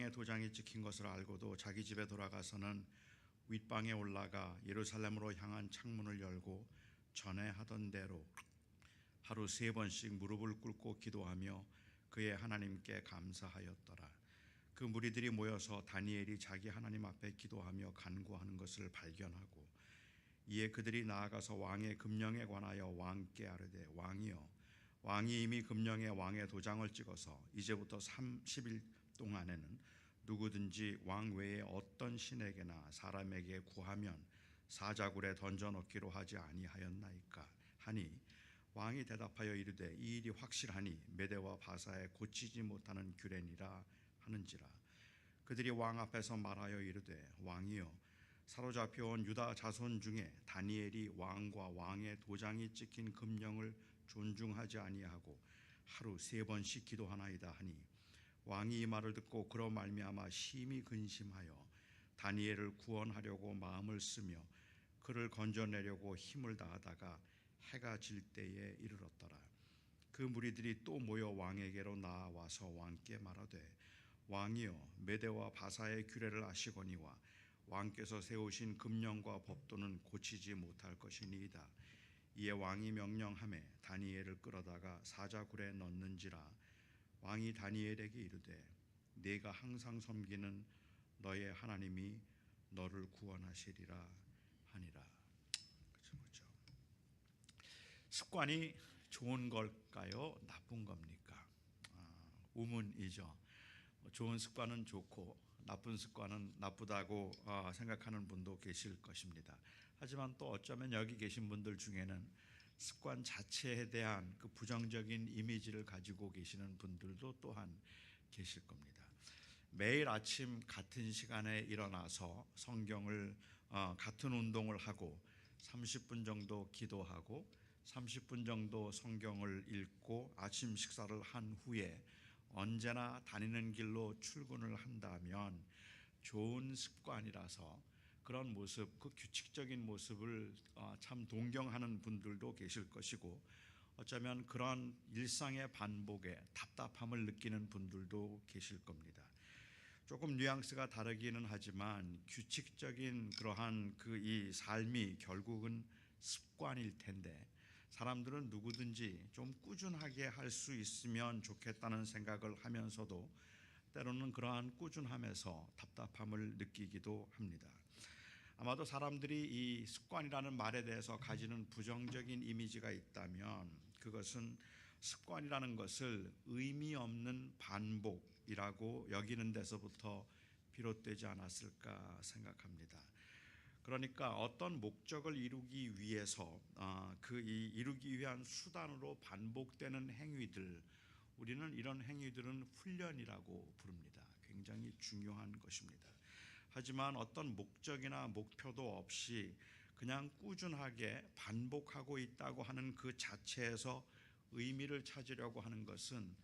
왕의 도장이 찍힌 것을 알고도 자기 집에 돌아가서는 윗방에 올라가 예루살렘으로 향한 창문을 열고 전에 하던 대로 하루 3번씩 무릎을 꿇고 기도하며 그의 하나님께 감사하였더라. 그 무리들이 모여서 다니엘이 자기 하나님 앞에 기도하며 간구하는 것을 발견하고 이에 그들이 나아가서 왕의 금령에 관하여 왕께 아뢰되 왕이여, 왕이 이미 금령에 왕의 도장을 찍어서 이제부터 30일 동안에는 누구든지 왕 외에 어떤 신에게나 사람에게 구하면 사자굴에 던져넣기로 하지 아니하였나이까 하니 왕이 대답하여 이르되 이 일이 확실하니 메대와 바사에 고치지 못하는 규례니라 하는지라. 그들이 왕 앞에서 말하여 이르되 왕이여, 사로잡혀온 유다 자손 중에 다니엘이 왕과 왕의 도장이 찍힌 금령을 존중하지 아니하고 하루 3번씩 기도하나이다 하니 왕이 이 말을 듣고 그로 말미암아 심히 근심하여 다니엘을 구원하려고 마음을 쓰며 그를 건져내려고 힘을 다하다가 해가 질 때에 이르렀더라. 그 무리들이 또 모여 왕에게로 나와서 왕께 말하되 왕이여, 메대와 바사의 규례를 아시거니와 왕께서 세우신 금령과 법도는 고치지 못할 것이니이다. 이에 왕이 명령하매 다니엘을 끌어다가 사자굴에 넣는지라. 왕이 다니엘에게 이르되 네가 항상 섬기는 너의 하나님이 너를 구원하시리라 하니라. 그렇죠. 습관이 좋은 걸까요? 나쁜 겁니까? 우문이죠. 좋은 습관은 좋고 나쁜 습관은 나쁘다고 생각하는 분도 계실 것입니다. 하지만 또 어쩌면 여기 계신 분들 중에는 습관 자체에 대한 그 부정적인 이미지를 가지고 계시는 분들도 또한 계실 겁니다. 매일 아침 같은 시간에 일어나서 성경을 같은 운동을 하고 30분 정도 기도하고 30분 정도 성경을 읽고 아침 식사를 한 후에 언제나 다니는 길로 출근을 한다면 좋은 습관이라서 그런 모습, 그 규칙적인 모습을 참 동경하는 분들도 계실 것이고 어쩌면 그런 일상의 반복에 답답함을 느끼는 분들도 계실 겁니다. 조금 뉘앙스가 다르기는 하지만 규칙적인 그러한 이 삶이 결국은 습관일 텐데 사람들은 누구든지 좀 꾸준하게 할 수 있으면 좋겠다는 생각을 하면서도 때로는 그러한 꾸준함에서 답답함을 느끼기도 합니다. 아마도 사람들이 이 습관이라는 말에 대해서 가지는 부정적인 이미지가 있다면 그것은 습관이라는 것을 의미 없는 반복이라고 여기는 데서부터 비롯되지 않았을까 생각합니다. 그러니까 어떤 목적을 이루기 위해서 이루기 위한 수단으로 반복되는 행위들, 우리는 이런 행위들은 훈련이라고 부릅니다. 굉장히 중요한 것입니다. 하지만 어떤 목적이나 목표도 없이 그냥 꾸준하게 반복하고 있다고 하는 그 자체에서 의미를 찾으려고 하는 것은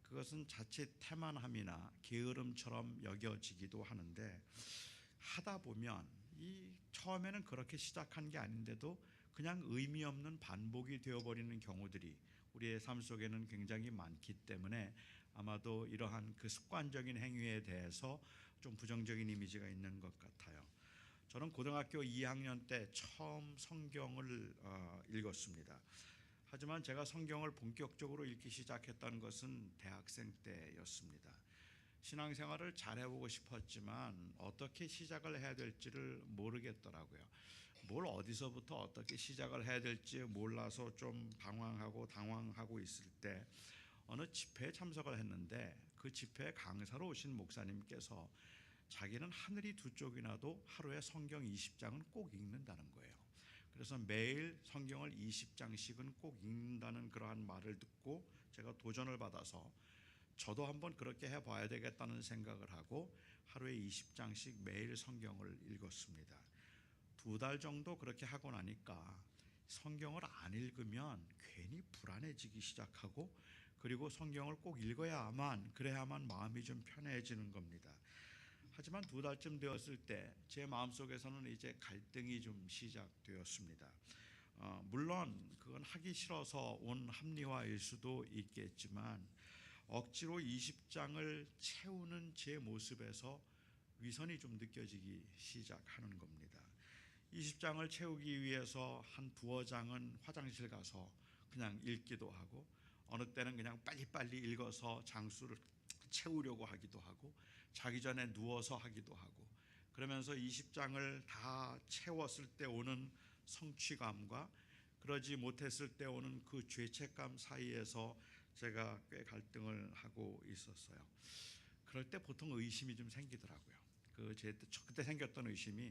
그것은 자칫 태만함이나 게으름처럼 여겨지기도 하는데 하다 보면 처음에는 그렇게 시작한 게 아닌데도 그냥 의미 없는 반복이 되어버리는 경우들이 우리의 삶 속에는 굉장히 많기 때문에 아마도 이러한 그 습관적인 행위에 대해서 좀 부정적인 이미지가 있는 것 같아요. 저는 고등학교 2학년 때 처음 성경을 읽었습니다. 하지만 제가 성경을 본격적으로 읽기 시작했던 것은 대학생 때였습니다. 신앙생활을 잘해보고 싶었지만 어떻게 시작을 해야 될지를 모르겠더라고요. 뭘 어디서부터 어떻게 시작을 해야 될지 몰라서 좀 방황하고 당황하고 있을 때 어느 집회에 참석을 했는데 그 집회에 강사로 오신 목사님께서 자기는 하늘이 두 쪽이나도 하루에 성경 20장은 꼭 읽는다는 거예요. 그래서 매일 성경을 20장씩은 꼭 읽는다는 그러한 말을 듣고 제가 도전을 받아서 저도 한번 그렇게 해봐야 되겠다는 생각을 하고 하루에 20장씩 매일 성경을 읽었습니다. 2달 정도 그렇게 하고 나니까 성경을 안 읽으면 괜히 불안해지기 시작하고 그리고 성경을 꼭 읽어야만 그래야만 마음이 좀 편해지는 겁니다. 하지만 2달쯤 되었을 때 제 마음속에서는 이제 갈등이 좀 시작되었습니다. 물론 그건 하기 싫어서 온 합리화일 수도 있겠지만 억지로 20장을 채우는 제 모습에서 위선이 좀 느껴지기 시작하는 겁니다. 20장을 채우기 위해서 한 두어 장은 화장실 가서 그냥 읽기도 하고, 어느 때는 그냥 빨리빨리 읽어서 장수를 채우려고 하기도 하고, 자기 전에 누워서 하기도 하고, 그러면서 20장을 다 채웠을 때 오는 성취감과 그러지 못했을 때 오는 그 죄책감 사이에서 제가 꽤 갈등을 하고 있었어요. 그럴 때 보통 의심이 좀 생기더라고요. 그때 생겼던 의심이,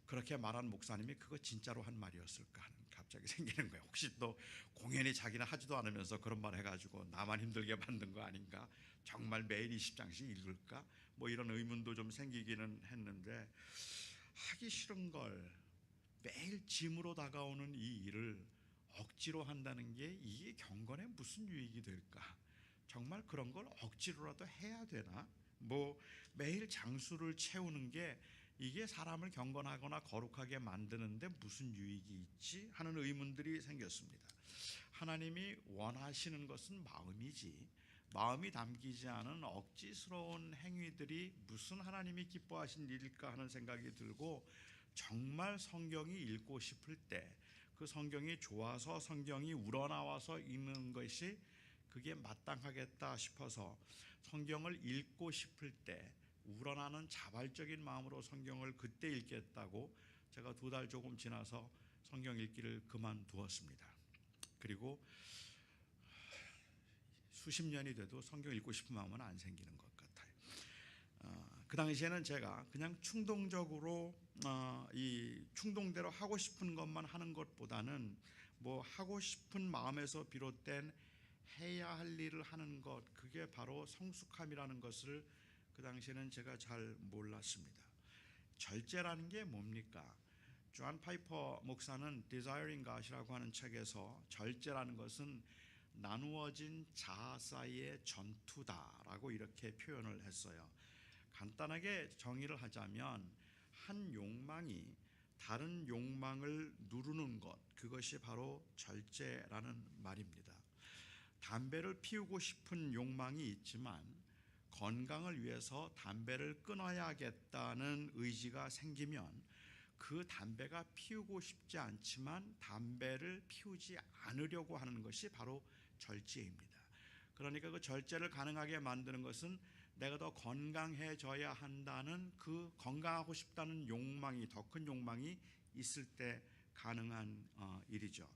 그렇게 말한 목사님이 그거 진짜로 한 말이었을까 하는 갑자기 생기는 거예요. 혹시 또 공연히 자기는 하지도 않으면서 그런 말 해가지고 나만 힘들게 만든 거 아닌가? 정말 매일 20장씩 읽을까? 뭐 이런 의문도 좀 생기기는 했는데, 하기 싫은 걸 매일 짐으로 다가오는 이 일을 억지로 한다는 게 이게 경건에 무슨 유익이 될까? 정말 그런 걸 억지로라도 해야 되나? 뭐 매일 장수를 채우는 게 이게 사람을 경건하거나 거룩하게 만드는데 무슨 유익이 있지? 하는 의문들이 생겼습니다. 하나님이 원하시는 것은 마음이지, 마음이 담기지 않은 억지스러운 행위들이 무슨 하나님이 기뻐하신 일일까 하는 생각이 들고, 정말 성경이 읽고 싶을 때 그 성경이 좋아서 성경이 우러나와서 읽는 것이 그게 마땅하겠다 싶어서 성경을 읽고 싶을 때 우러나는 자발적인 마음으로 성경을 그때 읽겠다고 제가 2달 조금 지나서 성경 읽기를 그만두었습니다. 그리고 수십 년이 돼도 성경 읽고 싶은 마음은 안 생기는 것 같아요. 그 당시에는 제가 그냥 충동적으로 이 충동대로 하고 싶은 것만 하는 것보다는 뭐 하고 싶은 마음에서 비롯된 해야 할 일을 하는 것, 그게 바로 성숙함이라는 것을 그 당시에는 제가 잘 몰랐습니다. 절제라는 게 뭡니까? 존 파이퍼 목사는 Desiring God이라고 하는 책에서 절제라는 것은 나누어진 자아 사이의 전투다라고 이렇게 표현을 했어요. 간단하게 정의를 하자면 한 욕망이 다른 욕망을 누르는 것, 그것이 바로 절제라는 말입니다. 담배를 피우고 싶은 욕망이 있지만 건강을 위해서 담배를 끊어야겠다는 의지가 생기면 그 담배가 피우고 싶지 않지만 담배를 피우지 않으려고 하는 것이 바로 절제입니다. 그러니까 그 절제를 가능하게 만드는 것은 내가 더 건강해져야 한다는 그 건강하고 싶다는 욕망이, 더 큰 욕망이 있을 때 가능한 일이죠.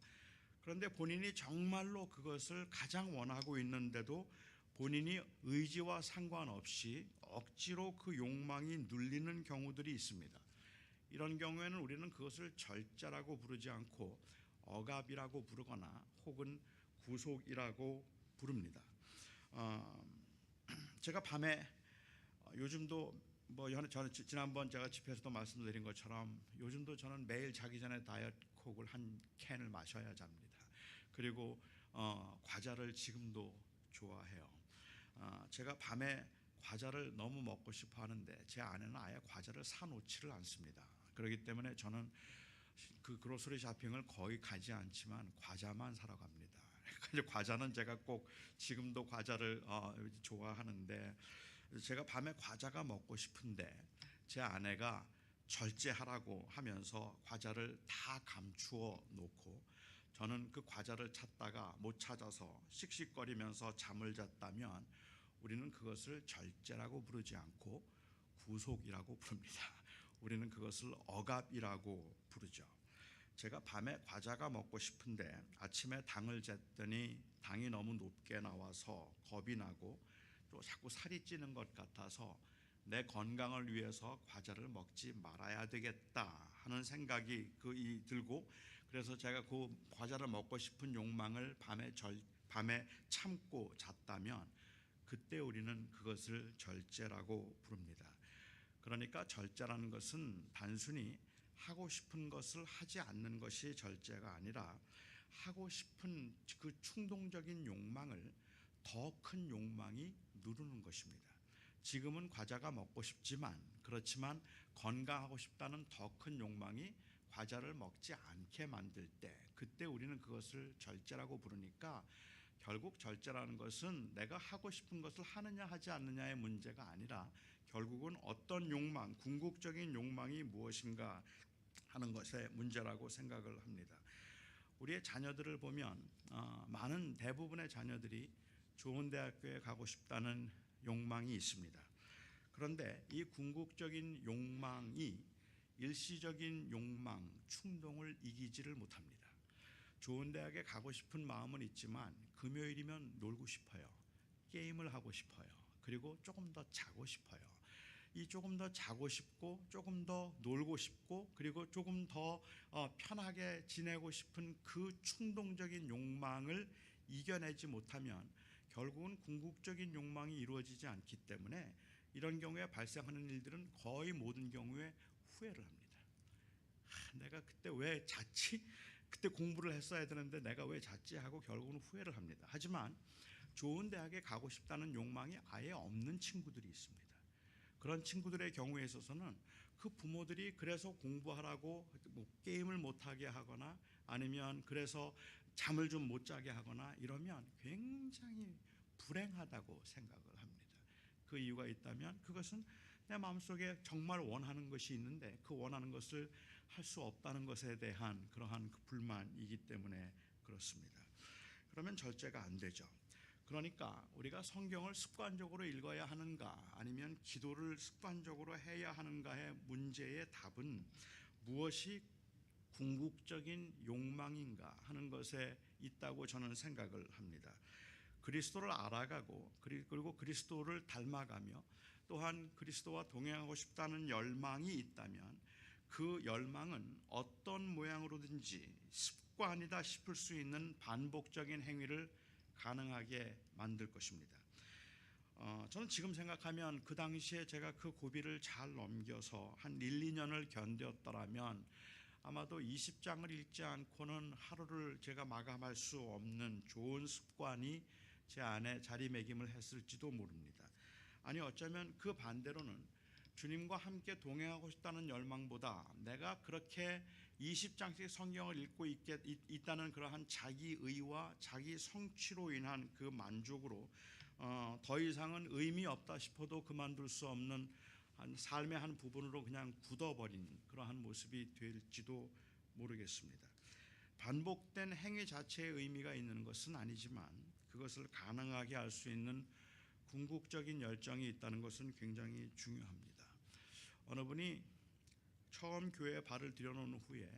그런데 본인이 정말로 그것을 가장 원하고 있는데도 본인이 의지와 상관없이 억지로 그 욕망이 눌리는 경우들이 있습니다. 이런 경우에는 우리는 그것을 절제라고 부르지 않고 억압이라고 부르거나 혹은 구속이라고 부릅니다. 제가 밤에 요즘도 뭐 저는 지난번 제가 집회에서도 말씀드린 것처럼 요즘도 저는 매일 자기 전에 다이어트콕을 한 캔을 마셔야 잡니다. 그리고 과자를 지금도 좋아해요. 제가 밤에 과자를 너무 먹고 싶어 하는데 제 아내는 아예 과자를 사놓지를 않습니다. 그렇기 때문에 저는 그 그로서리 쇼핑을 거의 가지 않지만 과자만 사러 갑니다. 과자는 제가 꼭 지금도 과자를 좋아하는데, 제가 밤에 과자가 먹고 싶은데 제 아내가 절제하라고 하면서 과자를 다 감추어 놓고 저는 그 과자를 찾다가 못 찾아서 씩씩거리면서 잠을 잤다면 우리는 그것을 절제라고 부르지 않고 구속이라고 부릅니다. 우리는 그것을 억압이라고 부르죠. 제가 밤에 과자가 먹고 싶은데 아침에 당을 쟀더니 당이 너무 높게 나와서 겁이 나고 또 자꾸 살이 찌는 것 같아서 내 건강을 위해서 과자를 먹지 말아야 되겠다 하는 생각이 들고, 그래서 제가 그 과자를 먹고 싶은 욕망을 밤에 참고 잤다면 그때 우리는 그것을 절제라고 부릅니다. 그러니까 절제라는 것은 단순히 하고 싶은 것을 하지 않는 것이 절제가 아니라 하고 싶은 그 충동적인 욕망을 더 큰 욕망이 누르는 것입니다. 지금은 과자가 먹고 싶지만, 그렇지만 건강하고 싶다는 더 큰 욕망이 과자를 먹지 않게 만들 때, 그때 우리는 그것을 절제라고 부르니까 결국 절제라는 것은 내가 하고 싶은 것을 하느냐 하지 않느냐의 문제가 아니라 결국은 어떤 욕망, 궁극적인 욕망이 무엇인가 하는 것의 문제라고 생각을 합니다. 우리의 자녀들을 보면 많은 대부분의 자녀들이 좋은 대학교에 가고 싶다는 욕망이 있습니다. 그런데 이 궁극적인 욕망이 일시적인 욕망, 충동을 이기지를 못합니다. 좋은 대학에 가고 싶은 마음은 있지만 금요일이면 놀고 싶어요. 게임을 하고 싶어요. 그리고 조금 더 자고 싶어요. 이 조금 더 자고 싶고 조금 더 놀고 싶고 그리고 조금 더 편하게 지내고 싶은 그 충동적인 욕망을 이겨내지 못하면 결국은 궁극적인 욕망이 이루어지지 않기 때문에 이런 경우에 발생하는 일들은 거의 모든 경우에 후회를 합니다. 내가 그때 왜 잤지? 그때 공부를 했어야 되는데 내가 왜 잤지? 하고 결국은 후회를 합니다. 하지만 좋은 대학에 가고 싶다는 욕망이 아예 없는 친구들이 있습니다. 그런 친구들의 경우에 있어서는 그 부모들이 그래서 공부하라고 게임을 못하게 하거나 아니면 그래서 잠을 좀 못 자게 하거나 이러면 굉장히 불행하다고 생각을 합니다. 그 이유가 있다면 그것은 내 마음속에 정말 원하는 것이 있는데 그 원하는 것을 할 수 없다는 것에 대한 그러한 불만이기 때문에 그렇습니다. 그러면 절제가 안 되죠. 그러니까 우리가 성경을 습관적으로 읽어야 하는가 아니면 기도를 습관적으로 해야 하는가의 문제의 답은 무엇이 궁극적인 욕망인가 하는 것에 있다고 저는 생각을 합니다. 그리스도를 알아가고 그리고 그리스도를 닮아가며 또한 그리스도와 동행하고 싶다는 열망이 있다면 그 열망은 어떤 모양으로든지 습관이다 싶을 수 있는 반복적인 행위를 가능하게 만들 것입니다. 저는 지금 생각하면 그 당시에 제가 그 고비를 잘 넘겨서 한 1, 2년을 견뎠더라면 아마도 20장을 읽지 않고는 하루를 제가 마감할 수 없는 좋은 습관이 제 안에 자리매김을 했을지도 모릅니다. 아니 어쩌면 그 반대로는 주님과 함께 동행하고 싶다는 열망보다 내가 그렇게 20장씩 성경을 읽고 있다는 그러한 자기의와 자기 성취로 인한 그 만족으로 더 이상은 의미 없다 싶어도 그만둘 수 없는 삶의 한 부분으로 그냥 굳어버린 그러한 모습이 될지도 모르겠습니다. 반복된 행위 자체의 의미가 있는 것은 아니지만 그것을 가능하게 할 수 있는 궁극적인 열정이 있다는 것은 굉장히 중요합니다. 어느 분이 처음 교회에 발을 들여놓은 후에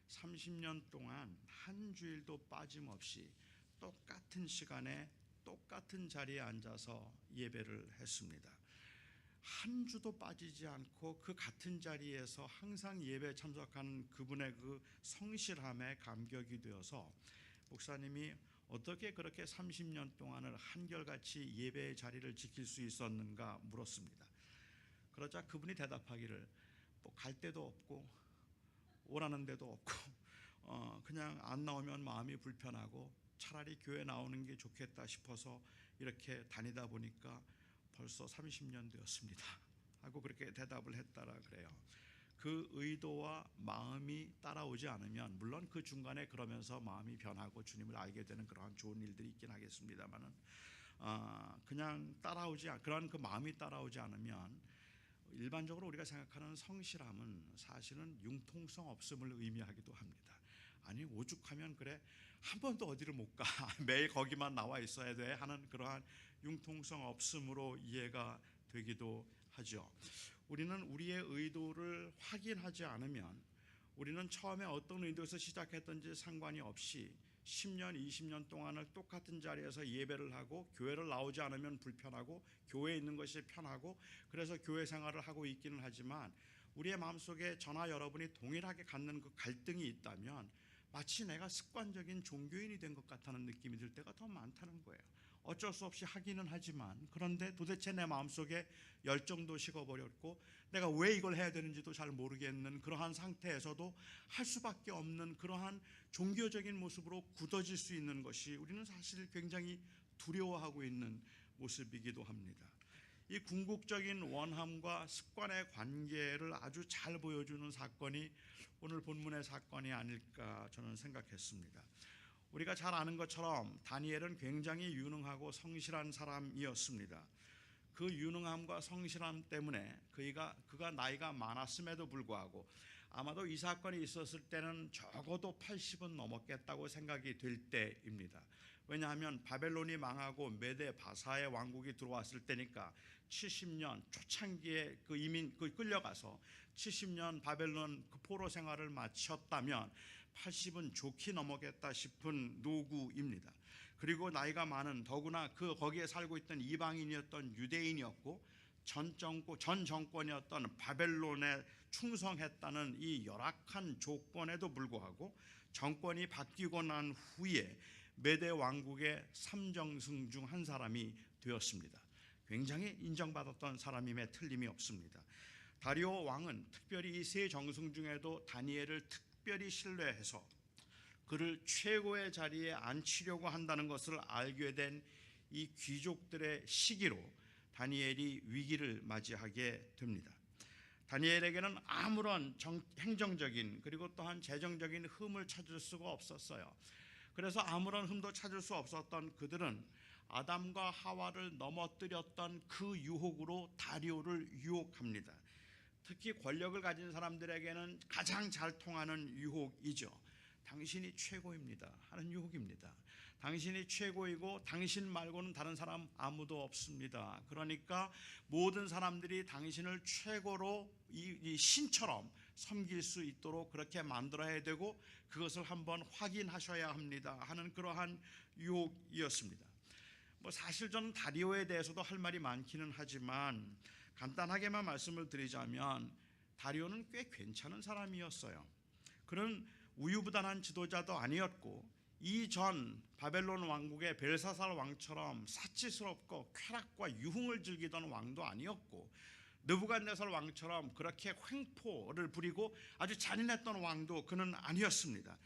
30년 동안 한 주일도 빠짐없이 똑같은 시간에 똑같은 자리에 앉아서 예배를 했습니다. 한 주도 빠지지 않고 그 같은 자리에서 항상 예배에 참석하는 그분의 그 성실함에 감격이 되어서 목사님이 어떻게 그렇게 30년 동안을 한결같이 예배의 자리를 지킬 수 있었는가 물었습니다. 그러자 그분이 대답하기를 뭐 갈 데도 없고 오라는 데도 없고 그냥 안 나오면 마음이 불편하고 차라리 교회 나오는 게 좋겠다 싶어서 이렇게 다니다 보니까 벌써 30년 되었습니다 하고 그렇게 대답을 했다라 그래요. 그 의도와 마음이 따라오지 않으면 물론 그 중간에 그러면서 마음이 변하고 주님을 알게 되는 그러한 좋은 일들이 있긴 하겠습니다만은 그냥 그런 그 마음이 따라오지 않으면 일반적으로 우리가 생각하는 성실함은 사실은 융통성 없음을 의미하기도 합니다. 아니 오죽하면 그래 한 번도 어디를 못 가 매일 거기만 나와 있어야 돼 하는 그러한 융통성 없음으로 이해가 되기도 하죠. 우리는 우리의 의도를 확인하지 않으면 우리는 처음에 어떤 의도에서 시작했든지 상관이 없이 10년, 20년 동안을 똑같은 자리에서 예배를 하고 교회를 나오지 않으면 불편하고 교회에 있는 것이 편하고 그래서 교회 생활을 하고 있기는 하지만 우리의 마음속에 저나 여러분이 동일하게 갖는 그 갈등이 있다면 마치 내가 습관적인 종교인이 된 것 같다는 느낌이 들 때가 더 많다는 거예요. 어쩔 수 없이 하기는 하지만 그런데 도대체 내 마음속에 열정도 식어버렸고 내가 왜 이걸 해야 되는지도 잘 모르겠는 그러한 상태에서도 할 수밖에 없는 그러한 종교적인 모습으로 굳어질 수 있는 것이 우리는 사실 굉장히 두려워하고 있는 모습이기도 합니다. 이 궁극적인 원함과 습관의 관계를 아주 잘 보여주는 사건이 오늘 본문의 사건이 아닐까 저는 생각했습니다. 우리가 잘 아는 것처럼 다니엘은 굉장히 유능하고 성실한 사람이었습니다. 그 유능함과 성실함 때문에 그가 나이가 많았음에도 불구하고 아마도 이 사건이 있었을 때는 적어도 80은 넘었겠다고 생각이 될 때입니다. 왜냐하면 바벨론이 망하고 메데 바사의 왕국이 들어왔을 때니까 70년 초창기에 끌려가서 70년 바벨론 포로 생활을 마쳤다면 80은 좋게 넘어겠다 싶은 노구입니다. 그리고 나이가 많은, 더구나 거기에 살고 있던 이방인이었던 유대인이었고 전 정권이었던 바벨론에 충성했다는 이 열악한 조건에도 불구하고 정권이 바뀌고 난 후에 메대 왕국의 3정승 중 한 사람이 되었습니다. 굉장히 인정받았던 사람임에 틀림이 없습니다. 다리오 왕은 특별히 이 세 정승 중에도 다니엘을 특별히 신뢰해서 그를 최고의 자리에 앉히려고 한다는 것을 알게 된 이 귀족들의 시기로 다니엘이 위기를 맞이하게 됩니다. 다니엘에게는 아무런 행정적인 그리고 또한 재정적인 흠을 찾을 수가 없었어요. 그래서 아무런 흠도 찾을 수 없었던 그들은 아담과 하와를 넘어뜨렸던 그 유혹으로 다리오를 유혹합니다. 특히 권력을 가진 사람들에게는 가장 잘 통하는 유혹이죠. 당신이 최고입니다 하는 유혹입니다. 당신이 최고이고 당신 말고는 다른 사람 아무도 없습니다. 그러니까 모든 사람들이 당신을 최고로 이 신처럼 섬길 수 있도록 그렇게 만들어야 되고 그것을 한번 확인하셔야 합니다 하는 그러한 유혹이었습니다. 사실 저는 다리오에 대해서도 할 말이 많기는 하지만 간단하게만 말씀을 드리자면 다리오는 꽤 괜찮은 사람이었어요. 그는 우유부단한 지도자도 아니었고 이전 바벨론 왕국의 벨사살 왕처럼 사치스럽고 쾌락과 유흥을 즐기던 왕도 아니었고 느부갓네살 왕처럼 그렇게 횡포를 부리고 아주 잔인했던 왕도 그는 아니었습니다.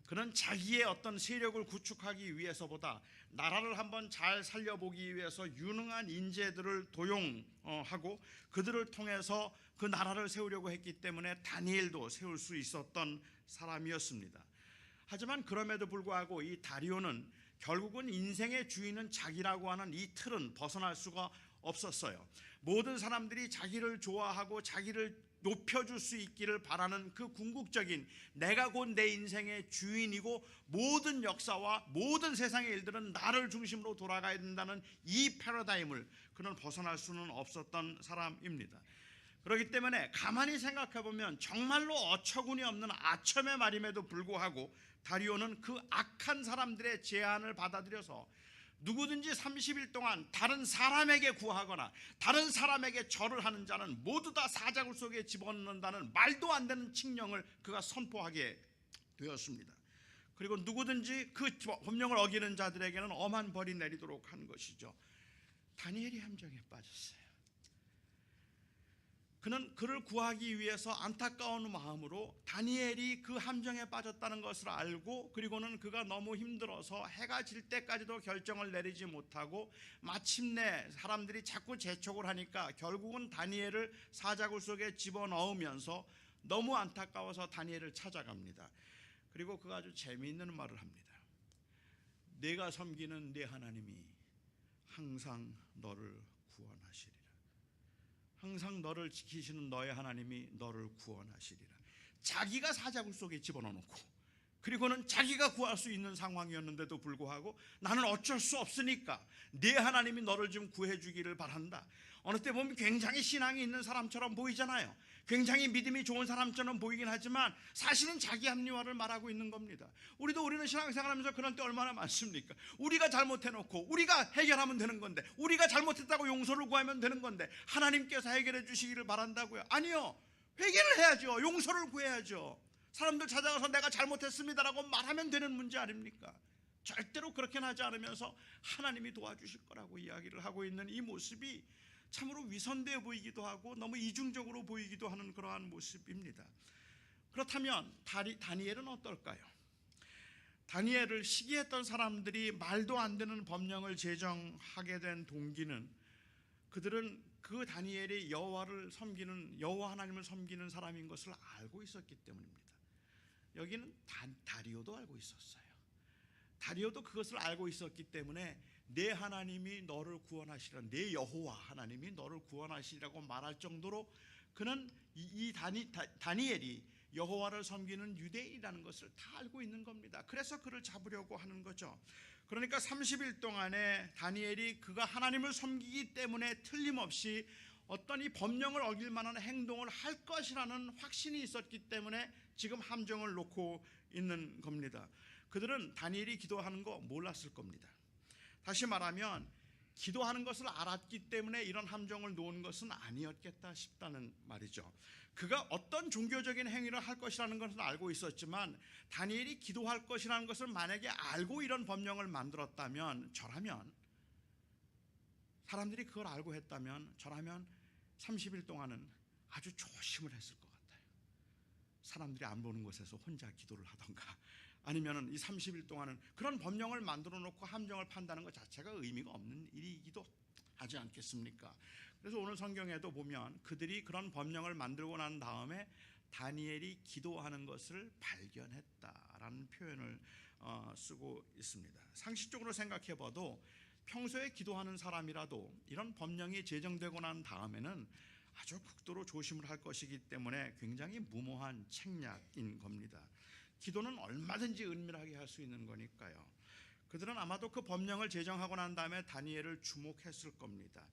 그는 자기의 어떤 세력을 구축하기 위해서보다 나라를 한번 잘 살려보기 위해서 유능한 인재들을 도용하고 그들을 통해서 그 나라를 세우려고 했기 때문에 다니엘도 세울 수 있었던 사람이었습니다. 하지만 그럼에도 불구하고 이 다리오는 결국은 인생의 주인은 자기라고 하는 이 틀은 벗어날 수가 없었어요. 모든 사람들이 자기를 좋아하고 자기를 높여줄 수 있기를 바라는 그 궁극적인 내가 곧 내 인생의 주인이고 모든 역사와 모든 세상의 일들은 나를 중심으로 돌아가야 된다는 이 패러다임을 그는 벗어날 수는 없었던 사람입니다. 그렇기 때문에 가만히 생각해보면 정말로 어처구니 없는 아첨의 말임에도 불구하고 다리오는 그 악한 사람들의 제안을 받아들여서 누구든지 30일 동안 다른 사람에게 구하거나 다른 사람에게 절을 하는 자는 모두 다 사자굴 속에 집어넣는다는 말도 안 되는 칙령을 그가 선포하게 되었습니다. 그리고 누구든지 그 법령을 어기는 자들에게는 엄한 벌이 내리도록 한 것이죠. 다니엘이 함정에 빠졌어요. 그는 그를 구하기 위해서 안타까운 마음으로 다니엘이 그 함정에 빠졌다는 것을 알고 그리고는 그가 너무 힘들어서 해가 질 때까지도 결정을 내리지 못하고 마침내 사람들이 자꾸 재촉을 하니까 결국은 다니엘을 사자굴 속에 집어넣으면서 너무 안타까워서 다니엘을 찾아갑니다. 그리고 그가 아주 재미있는 말을 합니다. 내가 섬기는 내 하나님이 항상 너를 구원하시리라. 항상 너를 지키시는 너의 하나님이 너를 구원하시리라. 자기가 사자굴 속에 집어넣고 그리고는 자기가 구할 수 있는 상황이었는데도 불구하고 나는 어쩔 수 없으니까 네 하나님이 너를 좀 구해 주기를 바란다. 어느 때 보면 굉장히 신앙이 있는 사람처럼 보이잖아요. 굉장히 믿음이 좋은 사람처럼 보이긴 하지만 사실은 자기 합리화를 말하고 있는 겁니다. 우리는 신앙생활하면서 그런 때 얼마나 많습니까? 우리가 잘못해놓고 우리가 해결하면 되는 건데, 우리가 잘못했다고 용서를 구하면 되는 건데 하나님께서 해결해 주시기를 바란다고요? 아니요, 회개를 해야죠. 용서를 구해야죠. 사람들 찾아가서 내가 잘못했습니다라고 말하면 되는 문제 아닙니까? 절대로 그렇게는 하지 않으면서 하나님이 도와주실 거라고 이야기를 하고 있는 이 모습이 참으로 위선되어 보이기도 하고 너무 이중적으로 보이기도 하는 그러한 모습입니다. 그렇다면 다니엘은 어떨까요? 다니엘을 시기했던 사람들이 말도 안 되는 법령을 제정하게 된 동기는 그들은 그 다니엘이 여호와 하나님을 섬기는 사람인 것을 알고 있었기 때문입니다. 여기는 다리오도 알고 있었어요. 다리오도 그것을 알고 있었기 때문에 내 하나님이 너를 구원하시리라, 내 여호와 하나님이 너를 구원하시리라고 말할 정도로 그는 다니엘이 여호와를 섬기는 유대인이라는 것을 다 알고 있는 겁니다. 그래서 그를 잡으려고 하는 거죠. 그러니까 30일 동안에 다니엘이 그가 하나님을 섬기기 때문에 틀림없이 어떤 이 법령을 어길 만한 행동을 할 것이라는 확신이 있었기 때문에 지금 함정을 놓고 있는 겁니다. 그들은 다니엘이 기도하는 거 몰랐을 겁니다. 다시 말하면 기도하는 것을 알았기 때문에 이런 함정을 놓은 것은 아니었겠다 싶다는 말이죠. 그가 어떤 종교적인 행위를 할 것이라는 것은 알고 있었지만 다니엘이 기도할 것이라는 것을 만약에 알고 이런 법령을 만들었다면, 저라면, 사람들이 그걸 알고 했다면 저라면 30일 동안은 아주 조심을 했을 것 같아요. 사람들이 안 보는 곳에서 혼자 기도를 하던가, 아니면은 이 30일 동안은 그런 법령을 만들어 놓고 함정을 판다는 것 자체가 의미가 없는 일이기도 하지 않겠습니까? 그래서 오늘 성경에도 보면 그들이 그런 법령을 만들고 난 다음에 다니엘이 기도하는 것을 발견했다라는 표현을 쓰고 있습니다. 상식적으로 생각해 봐도 평소에 기도하는 사람이라도 이런 법령이 제정되고 난 다음에는 아주 극도로 조심을 할 것이기 때문에 굉장히 무모한 책략인 겁니다. 기도는 얼마든지 은밀하게 할 수 있는 거니까요. 그들은 아마도 그 법령을 제정하고 난 다음에 다니엘을 주목했을 겁니다.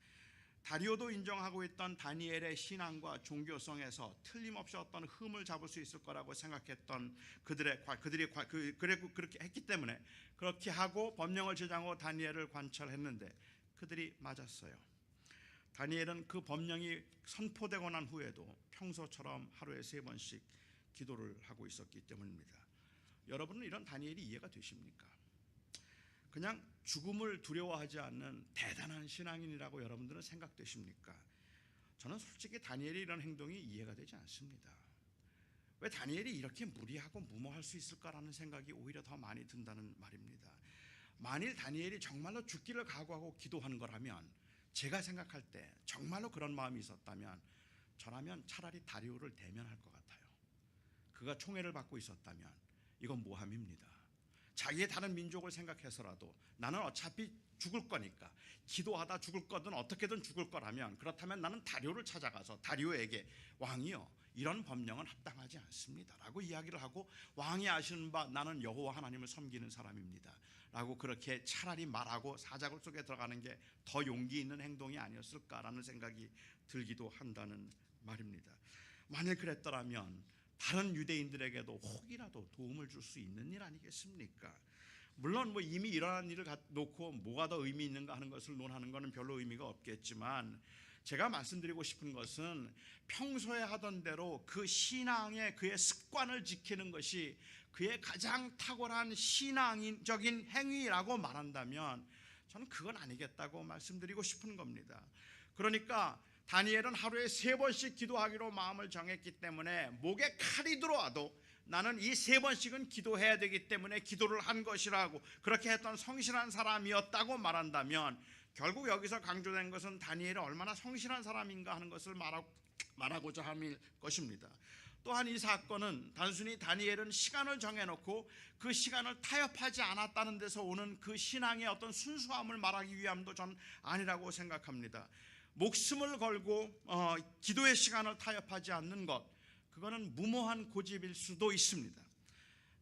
다리오도 인정하고 있던 다니엘의 신앙과 종교성에서 틀림없이 어떤 흠을 잡을 수 있을 거라고 생각했던 그들이 그렇게 했기 때문에 그렇게 하고 법령을 제정하고 다니엘을 관찰했는데 그들이 맞았어요. 다니엘은 그 법령이 선포되고 난 후에도 평소처럼 하루에 3번씩 기도를 하고 있었기 때문입니다. 여러분은 이런 다니엘이 이해가 되십니까? 그냥 죽음을 두려워하지 않는 대단한 신앙인이라고 여러분들은 생각되십니까? 저는 솔직히 다니엘의 이런 행동이 이해가 되지 않습니다. 왜 다니엘이 이렇게 무리하고 무모할 수 있을까라는 생각이 오히려 더 많이 든다는 말입니다. 만일 다니엘이 정말로 죽기를 각오하고 기도하는 거라면, 제가 생각할 때 정말로 그런 마음이 있었다면 저라면 차라리 다리오를 대면할 것 같아요. 그가 총애를 받고 있었다면 이건 모함입니다. 자기의 다른 민족을 생각해서라도 나는 어차피 죽을 거니까, 기도하다 죽을 거든 어떻게든 죽을 거라면, 그렇다면 나는 다리오를 찾아가서 다리오에게 왕이요, 이런 법령은 합당하지 않습니다 라고 이야기를 하고, 왕이 아시는 바 나는 여호와 하나님을 섬기는 사람입니다 라고 그렇게 차라리 말하고 사자굴 속에 들어가는 게 더 용기 있는 행동이 아니었을까라는 생각이 들기도 한다는 말입니다. 만일 그랬더라면 다른 유대인들에게도 혹이라도 도움을 줄 수 있는 일 아니겠습니까? 물론 이미 일어난 일을 놓고 뭐가 더 의미 있는가 하는 것을 논하는 것은 별로 의미가 없겠지만, 제가 말씀드리고 싶은 것은 평소에 하던 대로 그 신앙의 그의 습관을 지키는 것이 그의 가장 탁월한 신앙적인 행위라고 말한다면 저는 그건 아니겠다고 말씀드리고 싶은 겁니다. 그러니까 다니엘은 하루에 3번씩 기도하기로 마음을 정했기 때문에 목에 칼이 들어와도 나는 이 3번씩은 기도해야 되기 때문에 기도를 한 것이라고 그렇게 했던 성실한 사람이었다고 말한다면, 결국 여기서 강조된 것은 다니엘이 얼마나 성실한 사람인가 하는 것을 말하고자 함일 것입니다. 또한 이 사건은 단순히 다니엘은 시간을 정해놓고 그 시간을 타협하지 않았다는 데서 오는 그 신앙의 어떤 순수함을 말하기 위함도 전 아니라고 생각합니다. 목숨을 걸고 기도의 시간을 타협하지 않는 것, 그거는 무모한 고집일 수도 있습니다.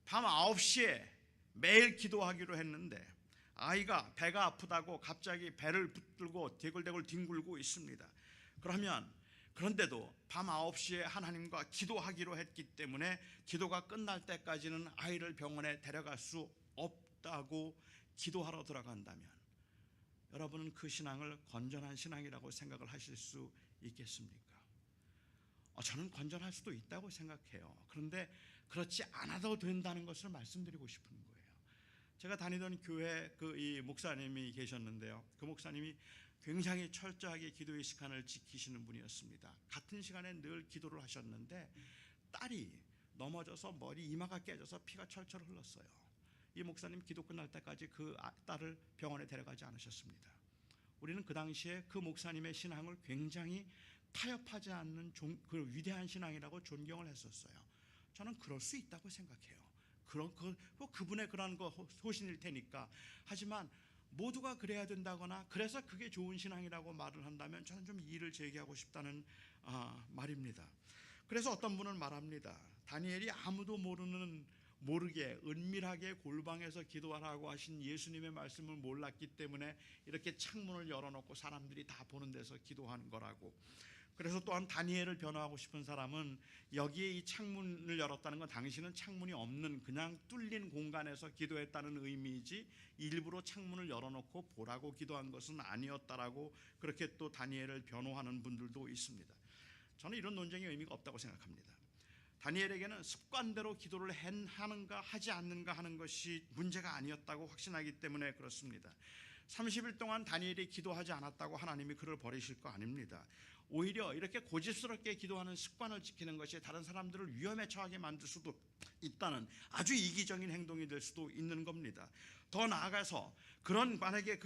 밤 9시에 매일 기도하기로 했는데 아이가 배가 아프다고 갑자기 배를 붙들고 대굴대굴 뒹굴고 있습니다. 그런데도 밤 9시에 하나님과 기도하기로 했기 때문에 기도가 끝날 때까지는 아이를 병원에 데려갈 수 없다고 기도하러 들어간다면 여러분은 그 신앙을 건전한 신앙이라고 생각을 하실 수 있겠습니까? 저는 건전할 수도 있다고 생각해요. 그런데 그렇지 않아도 된다는 것을 말씀드리고 싶은 거예요. 제가 다니던 교회 이 목사님이 계셨는데요. 그 목사님이 굉장히 철저하게 기도의 시간을 지키시는 분이었습니다. 같은 시간에 늘 기도를 하셨는데 딸이 넘어져서 머리 이마가 깨져서 피가 철철 흘렀어요. 이 목사님 기도 끝날 때까지 그 딸을 병원에 데려가지 않으셨습니다. 우리는 그 당시에 그 목사님의 신앙을 굉장히 타협하지 않는 그 위대한 신앙이라고 존경을 했었어요. 저는 그럴 수 있다고 생각해요. 그분의 그런 거 소신일 테니까. 하지만 모두가 그래야 된다거나 그래서 그게 좋은 신앙이라고 말을 한다면 저는 좀 이의를 제기하고 싶다는 말입니다. 그래서 어떤 분은 말합니다. 다니엘이 아무도 모르게 은밀하게 골방에서 기도하라고 하신 예수님의 말씀을 몰랐기 때문에 이렇게 창문을 열어놓고 사람들이 다 보는 데서 기도하는 거라고. 그래서 또한 다니엘을 변호하고 싶은 사람은 여기에 이 창문을 열었다는 건 당신은 창문이 없는 그냥 뚫린 공간에서 기도했다는 의미이지 일부러 창문을 열어놓고 보라고 기도한 것은 아니었다라고 그렇게 또 다니엘을 변호하는 분들도 있습니다. 저는 이런 논쟁이 의미가 없다고 생각합니다. 다니엘에게는 습관대로 기도를 하는가 하지 않는가 하는 것이 문제가 아니었다고 확신하기 때문에 그렇습니다. 30일 동안 다니엘이 기도하지 않았다고 하나님이 그를 버리실 거 아닙니다. 오히려 이렇게 고집스럽게 기도하는 습관을 지키는 것이 다른 사람들을 위험에 처하게 만들 수도 있다는 아주 이기적인 행동이 될 수도 있는 겁니다. 더 나아가서 만약에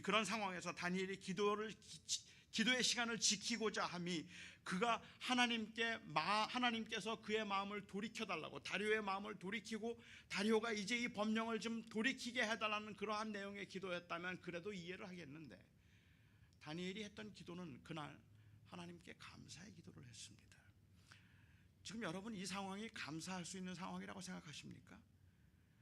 그런 상황에서 다니엘이 기도의 시간을 지키고자 함이 그가 하나님께서 그의 마음을 돌이켜달라고, 다리오의 마음을 돌이키고 다리오가 이제 이 법령을 좀 돌이키게 해달라는 그러한 내용의 기도였다면 그래도 이해를 하겠는데, 다니엘이 했던 기도는 그날 하나님께 감사의 기도를 했습니다. 지금 여러분 이 상황이 감사할 수 있는 상황이라고 생각하십니까?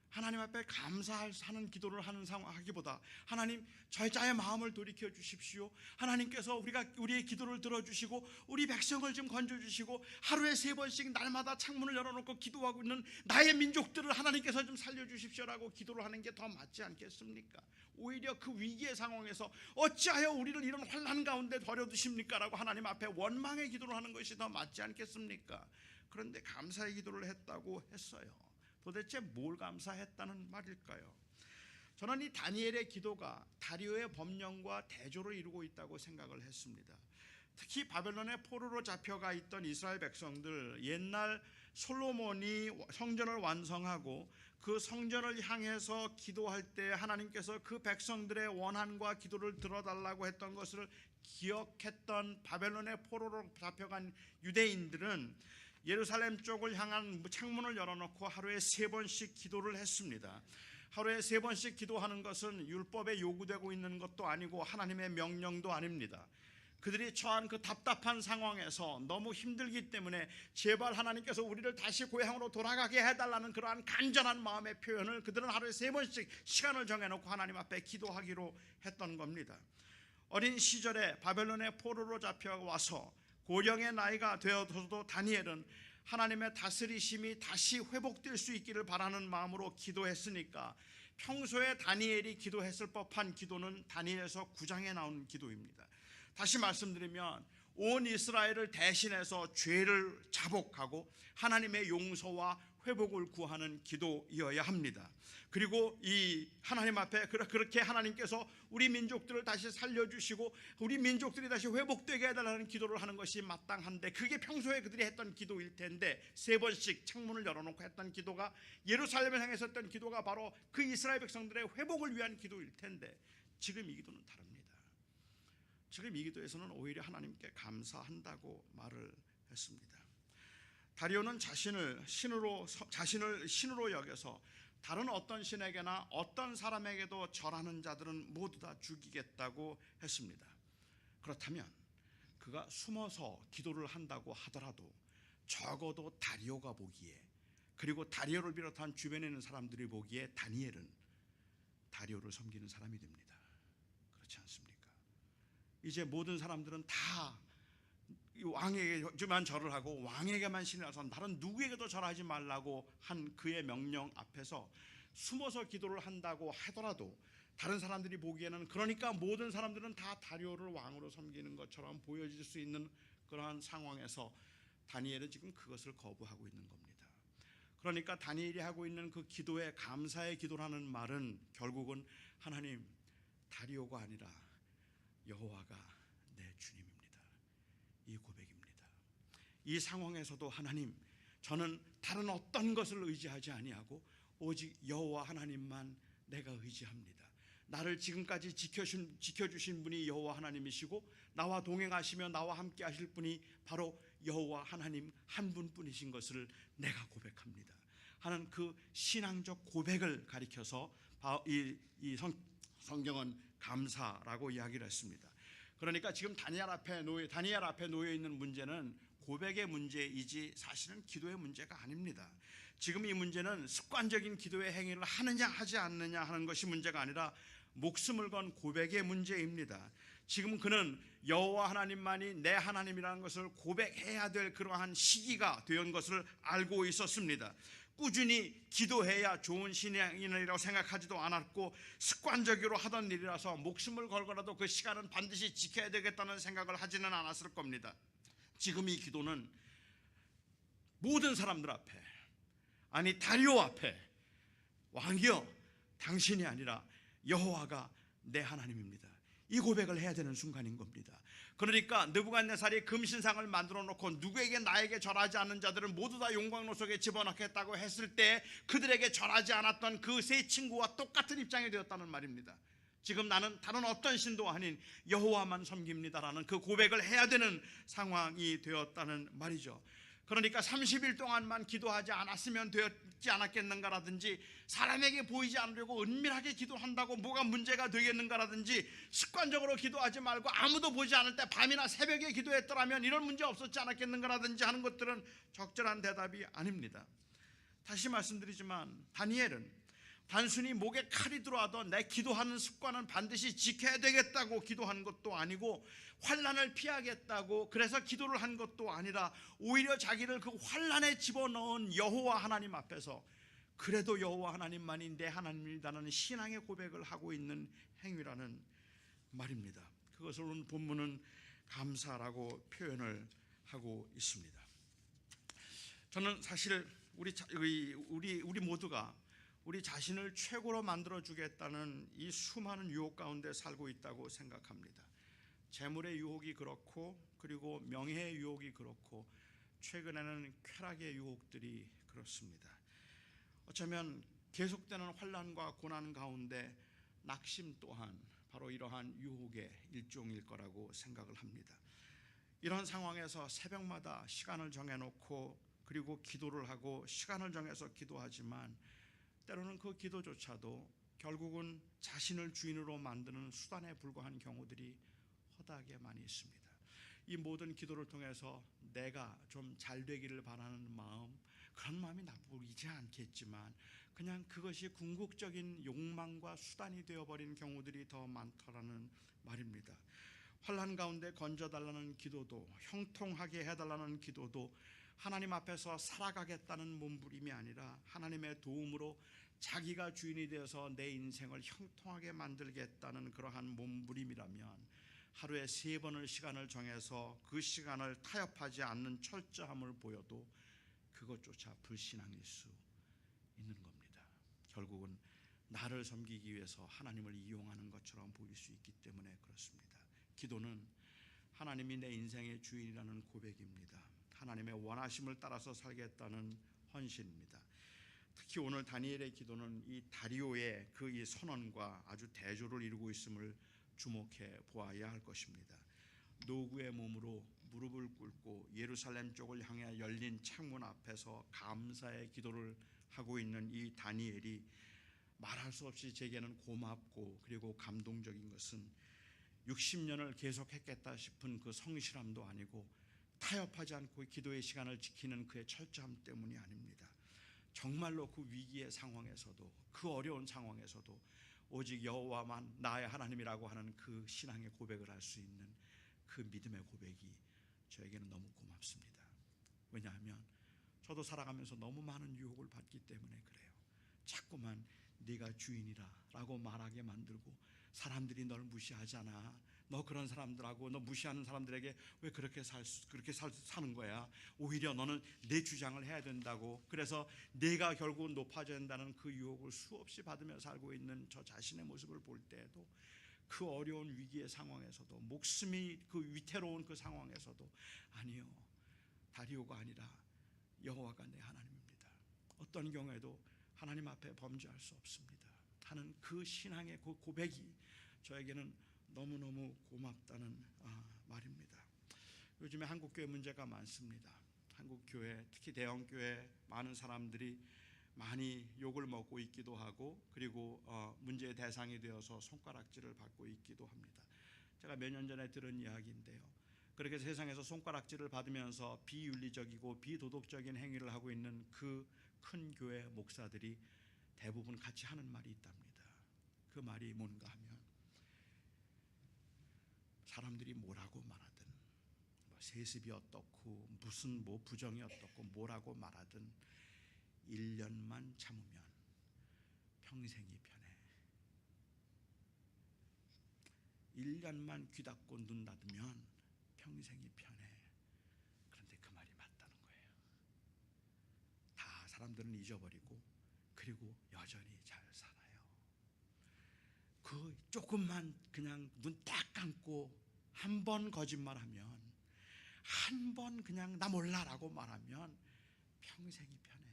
하나님 앞에 감사하는 기도를 하기보다 하나님 저의 마음을 돌이켜 주십시오. 하나님께서 우리의 기도를 들어주시고 우리 백성을 좀 건져주시고 하루에 3번씩 날마다 창문을 열어놓고 기도하고 있는 나의 민족들을 하나님께서 좀 살려주십시오라고 기도를 하는 게 더 맞지 않겠습니까? 오히려 그 위기의 상황에서 어찌하여 우리를 이런 환난 가운데 버려두십니까? 라고 하나님 앞에 원망의 기도를 하는 것이 더 맞지 않겠습니까? 그런데 감사의 기도를 했다고 했어요. 도대체 뭘 감사했다는 말일까요? 저는 이 다니엘의 기도가 다리오의 법령과 대조를 이루고 있다고 생각을 했습니다. 특히 바벨론의 포로로 잡혀가 있던 이스라엘 백성들, 옛날 솔로몬이 성전을 완성하고 그 성전을 향해서 기도할 때 하나님께서 그 백성들의 원한과 기도를 들어달라고 했던 것을 기억했던 바벨론의 포로로 잡혀간 유대인들은 예루살렘 쪽을 향한 창문을 열어놓고 하루에 3번씩 기도를 했습니다. 하루에 3번씩 기도하는 것은 율법에 요구되고 있는 것도 아니고 하나님의 명령도 아닙니다. 그들이 처한 그 답답한 상황에서 너무 힘들기 때문에 제발 하나님께서 우리를 다시 고향으로 돌아가게 해달라는 그러한 간절한 마음의 표현을 그들은 하루에 3번씩 시간을 정해놓고 하나님 앞에 기도하기로 했던 겁니다. 어린 시절에 바벨론의 포로로 잡혀와서 고령의 나이가 되어서도 다니엘은 하나님의 다스리심이 다시 회복될 수 있기를 바라는 마음으로 기도했으니까 평소에 다니엘이 기도했을 법한 기도는 다니엘서 9장에 나온 기도입니다. 다시 말씀드리면 온 이스라엘을 대신해서 죄를 자복하고 하나님의 용서와 회복을 구하는 기도이어야 합니다. 그리고 이 하나님 앞에 그렇게 하나님께서 우리 민족들을 다시 살려주시고 우리 민족들이 다시 회복되게 해달라는 기도를 하는 것이 마땅한데, 그게 평소에 그들이 했던 기도일 텐데 3번씩 창문을 열어놓고 했던 기도가, 예루살렘을 향해서 했던 기도가 바로 그 이스라엘 백성들의 회복을 위한 기도일 텐데, 지금 이 기도는 다릅니다. 지금 이 기도에서는 오히려 하나님께 감사한다고 말을 했습니다. 다리오는 자신을 신으로 여겨서 다른 어떤 신에게나 어떤 사람에게도 절하는 자들은 모두 다 죽이겠다고 했습니다. 그렇다면 그가 숨어서 기도를 한다고 하더라도 적어도 다리오가 보기에, 그리고 다리오를 비롯한 주변에 있는 사람들이 보기에 다니엘은 다리오를 섬기는 사람이 됩니다. 그렇지 않습니까? 이제 모든 사람들은 다 왕에게만 절을 하고 왕에게만 신뢰해서 다른 누구에게도 절하지 말라고 한 그의 명령 앞에서 숨어서 기도를 한다고 하더라도 다른 사람들이 보기에는, 그러니까 모든 사람들은 다 다리오를 왕으로 섬기는 것처럼 보여질 수 있는 그러한 상황에서 다니엘은 지금 그것을 거부하고 있는 겁니다. 그러니까 다니엘이 하고 있는 그 기도에 감사의 기도라는 말은 결국은 하나님, 다리오가 아니라 여호와가 내 주님입니다. 이 고백입니다. 이 상황에서도 하나님, 저는 다른 어떤 것을 의지하지 아니하고 오직 여호와 하나님만 내가 의지합니다. 나를 지금까지 지켜주신 분이 여호와 하나님이시고 나와 동행하시며 나와 함께 하실 분이 바로 여호와 하나님 한 분뿐이신 것을 내가 고백합니다. 하는 그 신앙적 고백을 가리켜서 이 성경은 감사라고 이야기를 했습니다. 그러니까 지금 다니엘 앞에 놓여 있는 문제는 고백의 문제이지 사실은 기도의 문제가 아닙니다. 지금 이 문제는 습관적인 기도의 행위를 하느냐 하지 않느냐 하는 것이 문제가 아니라 목숨을 건 고백의 문제입니다. 지금 그는 여호와 하나님만이 내 하나님이라는 것을 고백해야 될 그러한 시기가 된 것을 알고 있었습니다. 꾸준히 기도해야 좋은 신앙인이라고 생각하지도 않았고 습관적으로 하던 일이라서 목숨을 걸고라도 그 시간은 반드시 지켜야 되겠다는 생각을 하지는 않았을 겁니다. 지금 이 기도는 모든 사람들 앞에, 아니 다리오 앞에, 왕이여 당신이 아니라 여호와가 내 하나님입니다, 이 고백을 해야 되는 순간인 겁니다. 그러니까 느부갓네살이 금신상을 만들어 놓고 누구에게 나에게 절하지 않는 자들은 모두 다 용광로 속에 집어넣겠다고 했을 때 그들에게 절하지 않았던 그 세 친구와 똑같은 입장이 되었다는 말입니다. 지금 나는 다른 어떤 신도 아닌 여호와만 섬깁니다라는 그 고백을 해야 되는 상황이 되었다는 말이죠. 그러니까 30일 동안만 기도하지 않았으면 되었지 않았겠는가라든지, 사람에게 보이지 않으려고 은밀하게 기도한다고 뭐가 문제가 되겠는가라든지, 습관적으로 기도하지 말고 아무도 보지 않을 때 밤이나 새벽에 기도했더라면 이런 문제 없었지 않았겠는가라든지 하는 것들은 적절한 대답이 아닙니다. 다시 말씀드리지만 다니엘은 단순히 목에 칼이 들어와도 내 기도하는 습관은 반드시 지켜야 되겠다고 기도한 것도 아니고, 환난을 피하겠다고 그래서 기도를 한 것도 아니라, 오히려 자기를 그 환난에 집어넣은 여호와 하나님 앞에서 그래도 여호와 하나님만이 내 하나님이라는 신앙의 고백을 하고 있는 행위라는 말입니다. 그것을 오늘 본문은 감사라고 표현을 하고 있습니다. 저는 사실 우리 모두가 우리 자신을 최고로 만들어주겠다는 이 수많은 유혹 가운데 살고 있다고 생각합니다. 재물의 유혹이 그렇고, 그리고 명예의 유혹이 그렇고, 최근에는 쾌락의 유혹들이 그렇습니다. 어쩌면 계속되는 환난과 고난 가운데 낙심 또한 바로 이러한 유혹의 일종일 거라고 생각을 합니다. 이런 상황에서 새벽마다 시간을 정해놓고 그리고 기도를 하고 시간을 정해서 기도하지만, 때로는 그 기도조차도 결국은 자신을 주인으로 만드는 수단에 불과한 경우들이 허다하게 많이 있습니다. 이 모든 기도를 통해서 내가 좀 잘 되기를 바라는 마음, 그런 마음이 나쁘지 않겠지만 그냥 그것이 궁극적인 욕망과 수단이 되어버린 경우들이 더 많더라는 말입니다. 환난 가운데 건져달라는 기도도, 형통하게 해달라는 기도도 하나님 앞에서 살아가겠다는 몸부림이 아니라 하나님의 도움으로 자기가 주인이 되어서 내 인생을 형통하게 만들겠다는 그러한 몸부림이라면, 하루에 3번을 시간을 정해서 그 시간을 타협하지 않는 철저함을 보여도 그것조차 불신앙일 수 있는 겁니다. 결국은 나를 섬기기 위해서 하나님을 이용하는 것처럼 보일 수 있기 때문에 그렇습니다. 기도는 하나님이 내 인생의 주인이라는 고백입니다. 하나님의 원하심을 따라서 살겠다는 헌신입니다. 특히 오늘 다니엘의 기도는 이 다리오의 그 이 선언과 아주 대조를 이루고 있음을 주목해 보아야 할 것입니다. 노구의 몸으로 무릎을 꿇고 예루살렘 쪽을 향해 열린 창문 앞에서 감사의 기도를 하고 있는 이 다니엘이 말할 수 없이 제게는 고맙고 그리고 감동적인 것은 60년을 계속했겠다 싶은 그 성실함도 아니고, 타협하지 않고 기도의 시간을 지키는 그의 철저함 때문이 아닙니다. 정말로 그 위기의 상황에서도, 그 어려운 상황에서도 오직 여호와만 나의 하나님이라고 하는 그 신앙의 고백을 할 수 있는 그 믿음의 고백이 저에게는 너무 고맙습니다. 왜냐하면 저도 살아가면서 너무 많은 유혹을 받기 때문에 그래요. 자꾸만 네가 주인이라 라고 말하게 만들고, 사람들이 널 무시하잖아, 너 그런 사람들하고 너 무시하는 사람들에게 왜 그렇게 사는 거야, 오히려 너는 내 주장을 해야 된다고, 그래서 내가 결국 높아져야 된다는 그 유혹을 수없이 받으며 살고 있는 저 자신의 모습을 볼 때에도, 그 어려운 위기의 상황에서도, 목숨이 그 위태로운 그 상황에서도 아니요, 다리오가 아니라 여호와가 내 하나님입니다, 어떤 경우에도 하나님 앞에 범죄할 수 없습니다 하는 그 신앙의 그 고백이 저에게는 너무너무 고맙다는 말입니다. 요즘에 한국교회 문제가 많습니다. 한국교회, 특히 대형교회 많은 사람들이 많이 욕을 먹고 있기도 하고 그리고 문제의 대상이 되어서 손가락질을 받고 있기도 합니다. 제가 몇 년 전에 들은 이야기인데요. 그렇게 세상에서 손가락질을 받으면서 비윤리적이고 비도덕적인 행위를 하고 있는 그 큰 교회 목사들이 대부분 같이 하는 말이 있답니다. 그 말이 뭔가 하면 사람들이 뭐라고 말하든 세습이 어떻고 무슨 부정이 어떻고 뭐라고 말하든 1년만 참으면 평생이 편해. 1년만 귀 닫고 눈 닫으면 평생이 편해. 그런데 그 말이 맞다는 거예요. 다 사람들은 잊어버리고 그리고 여전히 잘 살아요. 그 조금만 그냥 눈 딱 감고 한 번 거짓말하면, 한 번 그냥 나 몰라라고 말하면 평생이 편해.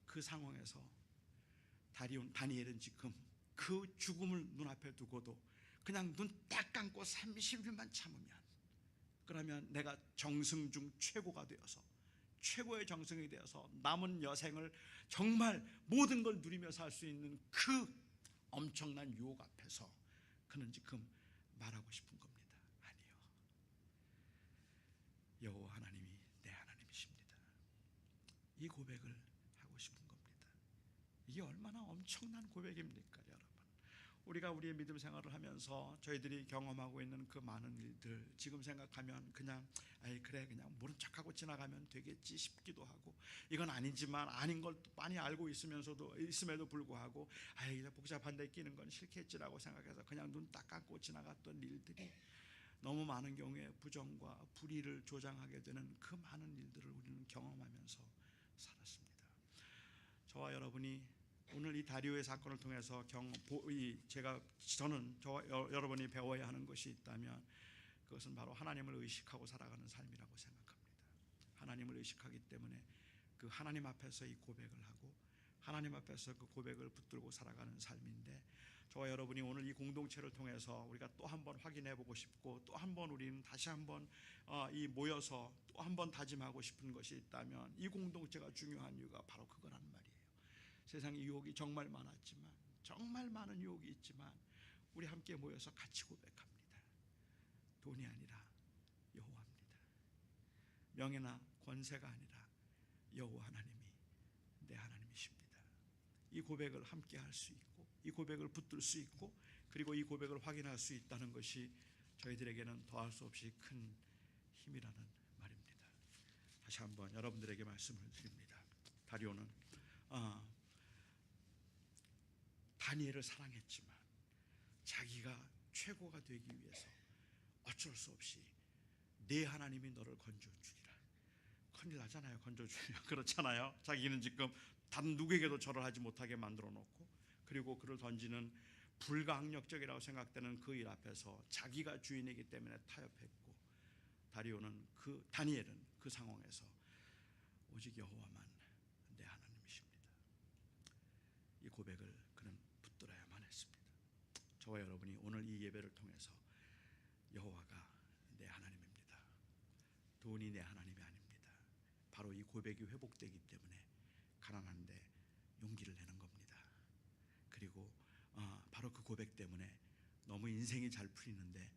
그 상황에서 다니엘은 지금 그 죽음을 눈앞에 두고도 그냥 눈 딱 감고 30일만 참으면, 그러면 내가 정승 중 최고가 되어서 최고의 정승이 되어서 남은 여생을 정말 모든 걸 누리며 살 수 있는 그 엄청난 유혹 앞에서 그는 지금 말하고 싶은 겁니다. 아니요, 여호와 하나님이 내 하나님이십니다. 이 고백을 하고 싶은 겁니다. 이게 얼마나 엄청난 고백입니까, 여러분? 우리가 우리의 믿음 생활을 하면서 저희들이 경험하고 있는 그 많은 일들 지금 생각하면 그냥 그래 그냥 모른 척하고 지나가면 되겠지 싶기도 하고, 이건 아니지만 아닌 걸 많이 알고 있음에도 불구하고 복잡한데 끼는 건 싫겠지라고 생각해서 그냥 눈 딱 감고 지나갔던 일들이 너무 많은 경우에 부정과 불의를 조장하게 되는 그 많은 일들을 우리는 경험하면서 살았습니다. 저와 여러분이 오늘 이 다리오의 사건을 통해서 저는 여러분이 배워야 하는 것이 있다면 그것은 바로 하나님을 의식하고 살아가는 삶이라고 생각합니다. 하나님을 의식하기 때문에 그 하나님 앞에서 이 고백을 하고 하나님 앞에서 그 고백을 붙들고 살아가는 삶인데, 저와 여러분이 오늘 이 공동체를 통해서 우리가 또 한 번 확인해 보고 싶고 또 한 번 우리는 다시 한번 모여서 또 한 번 다짐하고 싶은 것이 있다면 이 공동체가 중요한 이유가 바로 그거란 말이에요. 세상에 유혹이 정말 많았지만, 정말 많은 유혹이 있지만 우리 함께 모여서 같이 고백합니다. 돈이 아니라 여호와입니다. 명예나 권세가 아니라 여호와 하나님이 내 하나님이십니다. 이 고백을 함께 할 수 있고 이 고백을 붙들 수 있고 그리고 이 고백을 확인할 수 있다는 것이 저희들에게는 더할 수 없이 큰 힘이라는 말입니다. 다시 한번 여러분들에게 말씀을 드립니다. 다리오는 다니엘을 사랑했지만 자기가 최고가 되기 위해서 어쩔 수 없이 내 하나님이 너를 건져주리라. 큰일 나잖아요, 건져주면. 그렇잖아요. 자기는 지금 다른 누구에게도 절을 하지 못하게 만들어 놓고 그리고 그를 던지는 불가항력적이라고 생각되는 그 일 앞에서 자기가 주인이기 때문에 타협했고, 다니엘은 그 상황에서 오직 여호와만 내 하나님이십니다. 이 고백을 그는 붙들어야만 했습니다. 저와 여러분이 오늘 이 예배를 통해서 여호와가 내 하나님입니다, 돈이 내 하나님이 아닙니다, 바로 이 고백이 회복되기 때문에 가난한데 용기를 내는 겁니다. 그리고 바로 그 고백 때문에 너무 인생이 잘 풀리는데